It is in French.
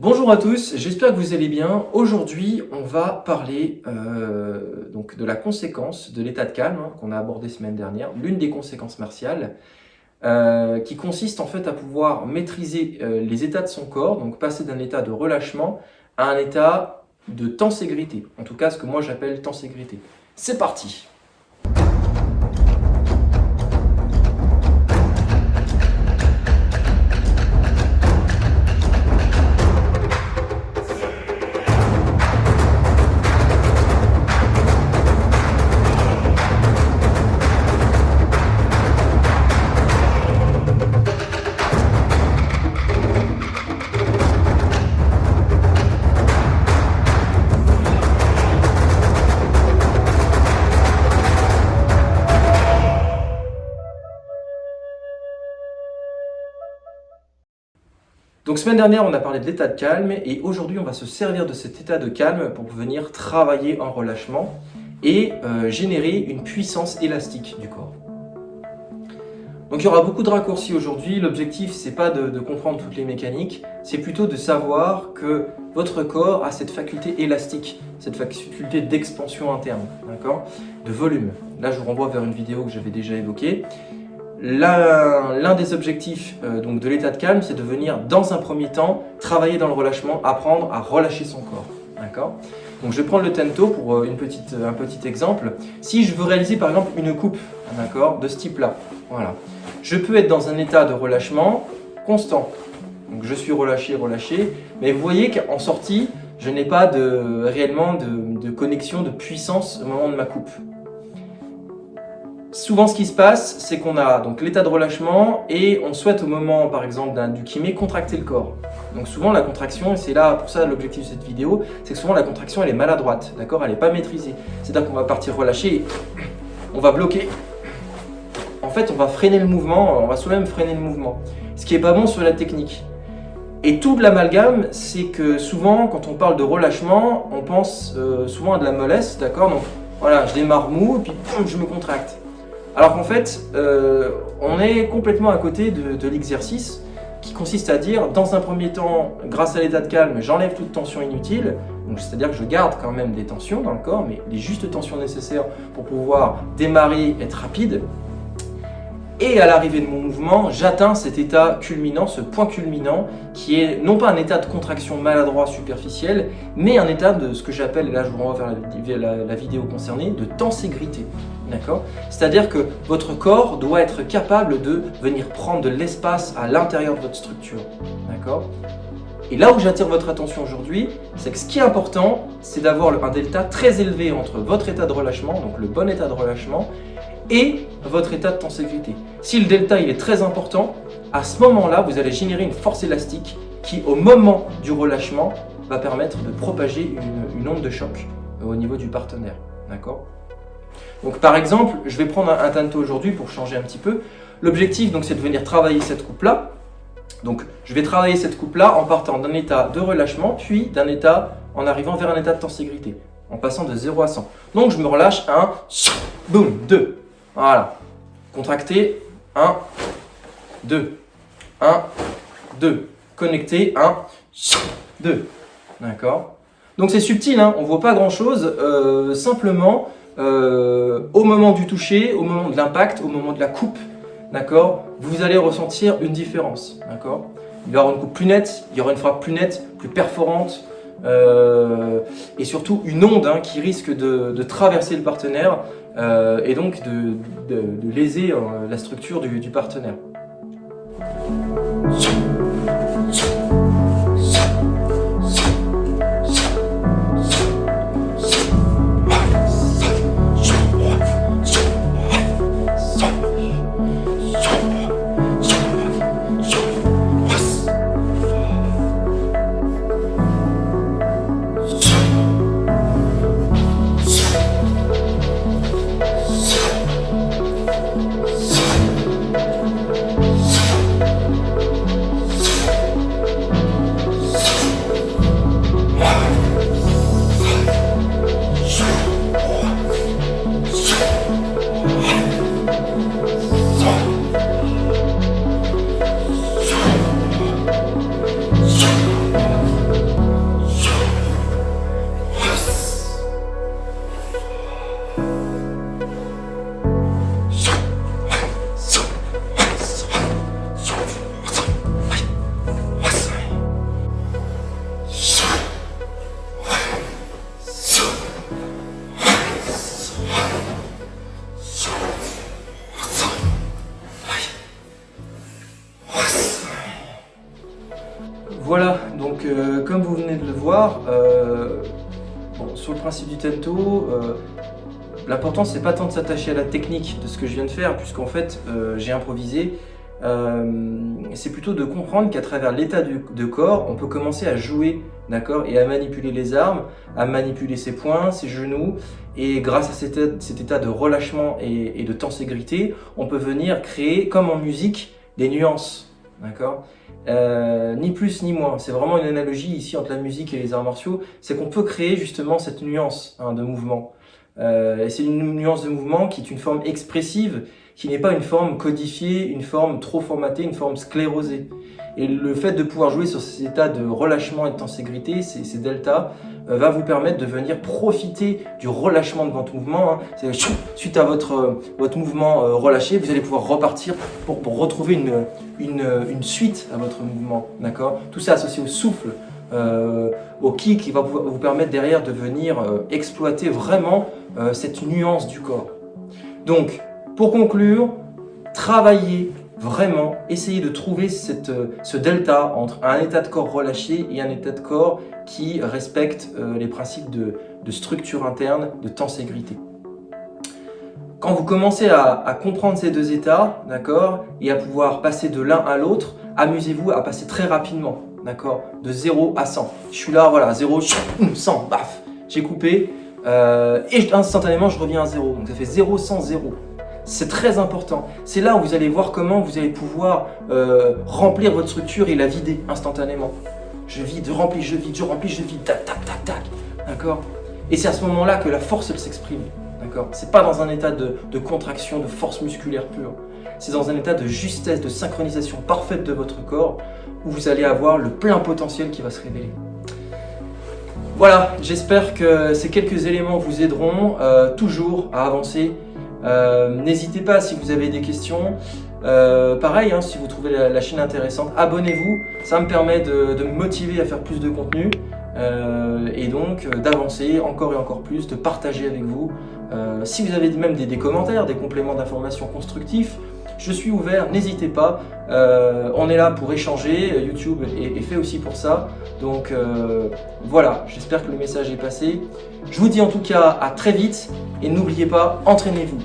Bonjour à tous, j'espère que vous allez bien. Aujourd'hui, on va parler donc de la conséquence de l'état de calme qu'on a abordé semaine dernière, l'une des conséquences martiales, qui consiste en fait à pouvoir maîtriser les états de son corps, donc passer d'un état de relâchement à un état de tenségrité, en tout cas ce que moi j'appelle tenségrité. C'est parti! Donc semaine dernière, on a parlé de l'état de calme et aujourd'hui, on va se servir de cet état de calme pour venir travailler en relâchement et générer une puissance élastique du corps. Donc il y aura beaucoup de raccourcis aujourd'hui. L'objectif, c'est pas de comprendre toutes les mécaniques, c'est plutôt de savoir que votre corps a cette faculté élastique, cette faculté d'expansion interne, d'accord, de volume. Là, je vous renvoie vers une vidéo que j'avais déjà évoquée. L'un des objectifs donc de l'état de calme, c'est de venir dans un premier temps travailler dans le relâchement, apprendre à relâcher son corps. D'accord ? Donc je vais prendre le Tento pour un petit exemple. Si je veux réaliser par exemple une coupe, d'accord, de ce type-là, voilà, je peux être dans un état de relâchement constant. Donc je suis relâché, mais vous voyez qu'en sortie, je n'ai pas réellement de connexion, de puissance au moment de ma coupe. Souvent, ce qui se passe, c'est qu'on a donc l'état de relâchement et on souhaite au moment, par exemple, du kiné, contracter le corps. Donc souvent, la contraction, et c'est là pour ça l'objectif de cette vidéo, c'est que souvent la contraction, elle est maladroite, d'accord, elle n'est pas maîtrisée. C'est-à-dire qu'on va partir relâcher, et on va bloquer. En fait, on va freiner le mouvement, on va soi-même freiner le mouvement, ce qui n'est pas bon sur la technique. Et tout de l'amalgame, c'est que souvent, quand on parle de relâchement, on pense souvent à de la mollesse, d'accord. Donc voilà, je démarre mou, et puis je me contracte. Alors qu'en fait, on est complètement à côté de l'exercice qui consiste à dire, dans un premier temps, grâce à l'état de calme, j'enlève toute tension inutile, c'est-à-dire que je garde quand même des tensions dans le corps, mais les justes tensions nécessaires pour pouvoir démarrer, être rapide. Et à l'arrivée de mon mouvement, j'atteins cet état culminant, ce point culminant, qui est non pas un état de contraction maladroit superficiel, mais un état de ce que j'appelle, et là je vous renvoie vers la vidéo concernée, de tenségrité. D'accord ? C'est-à-dire que votre corps doit être capable de venir prendre de l'espace à l'intérieur de votre structure. D'accord ? Et là où j'attire votre attention aujourd'hui, c'est que ce qui est important, c'est d'avoir un delta très élevé entre votre état de relâchement, donc le bon état de relâchement, et votre état de tenségrité. Si le delta il est très important, à ce moment-là, vous allez générer une force élastique qui, au moment du relâchement, va permettre de propager une onde de choc au niveau du partenaire. D'accord ? Donc par exemple, je vais prendre un Tento aujourd'hui pour changer un petit peu. L'objectif, donc, c'est de venir travailler cette coupe-là. Donc je vais travailler cette coupe-là en partant d'un état de relâchement, puis en arrivant vers un état de tenségrité, en passant de 0 à 100. Donc je me relâche, 1, boum, 2. Voilà. Contracté, 1, 2. 1, 2. Connecté, 1, 2. D'accord ? Donc c'est subtil, hein, on ne voit pas grand-chose. Simplement, au moment du toucher, au moment de l'impact, au moment de la coupe, d'accord, vous allez ressentir une différence. D'accord ? Il y aura une coupe plus nette, il y aura une frappe plus nette, plus perforante. Et surtout une onde qui risque de traverser le partenaire et donc de léser la structure du partenaire. Voilà, donc comme vous venez de le voir, sur le principe du Tento, l'important c'est pas tant de s'attacher à la technique de ce que je viens de faire, puisqu'en fait j'ai improvisé. C'est plutôt de comprendre qu'à travers l'état de corps, on peut commencer à jouer, d'accord, et à manipuler les armes, à manipuler ses poings, ses genoux, et grâce à cet état de relâchement et de tenségrité, on peut venir créer, comme en musique, des nuances, d'accord. Ni plus ni moins, c'est vraiment une analogie ici entre la musique et les arts martiaux, c'est qu'on peut créer justement cette nuance de mouvement. Et c'est une nuance de mouvement qui est une forme expressive, qui n'est pas une forme codifiée, une forme trop formatée, une forme sclérosée. Et le fait de pouvoir jouer sur ces états de relâchement et de tenségrité, ces deltas, va vous permettre de venir profiter du relâchement de votre mouvement. Suite à votre mouvement relâché, vous allez pouvoir repartir pour retrouver une suite à votre mouvement. D'accord ? Tout ça associé au souffle, au kick, qui va vous permettre derrière de venir exploiter vraiment cette nuance du corps. Donc, pour conclure, travaillez vraiment, essayez de trouver ce delta entre un état de corps relâché et un état de corps qui respecte les principes de structure interne, de tenségrité. Quand vous commencez à comprendre ces deux états, d'accord, et à pouvoir passer de l'un à l'autre, amusez-vous à passer très rapidement, d'accord, de 0 à 100. Je suis là, voilà, 0, 100, baf, j'ai coupé, et instantanément je reviens à 0. Donc ça fait 0, 100, 0. C'est très important. C'est là où vous allez voir comment vous allez pouvoir remplir votre structure et la vider instantanément. Je vide, je remplis, je vide, je remplis, je vide, tac, tac, tac, tac. D'accord ? Et c'est à ce moment-là que la force elle s'exprime. D'accord ? C'est pas dans un état de contraction, de force musculaire pure. C'est dans un état de justesse, de synchronisation parfaite de votre corps où vous allez avoir le plein potentiel qui va se révéler. Voilà, j'espère que ces quelques éléments vous aideront toujours à avancer. N'hésitez pas si vous avez des questions. Pareil, si vous trouvez la chaîne intéressante, abonnez-vous. Ça me permet de me motiver à faire plus de contenu et donc d'avancer encore et encore plus, de partager avec vous. Si vous avez même des commentaires, des compléments d'informations constructifs, je suis ouvert, n'hésitez pas. On est là pour échanger, YouTube est fait aussi pour ça. Donc voilà, j'espère que le message est passé. Je vous dis en tout cas à très vite et n'oubliez pas, entraînez-vous.